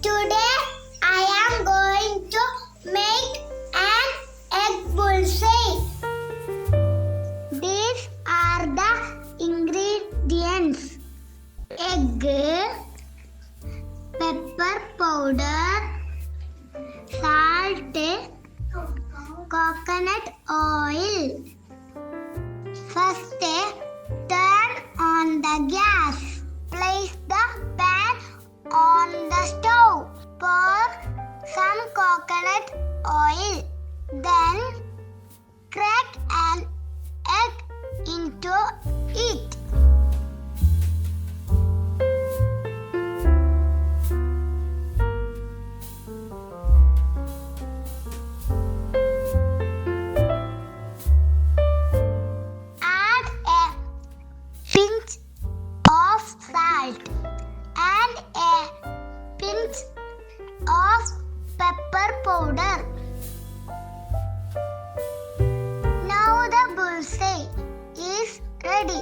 Today I am going to make an egg bullseye. These are the ingredients: egg, pepper powder, salt, coconut oil. First, turn on the gas. Place the pan on the stove. Pour some coconut oil. Then crack an egg into it. Add a pinch of salt and a pinch of pepper powder. Now the bullseye is ready.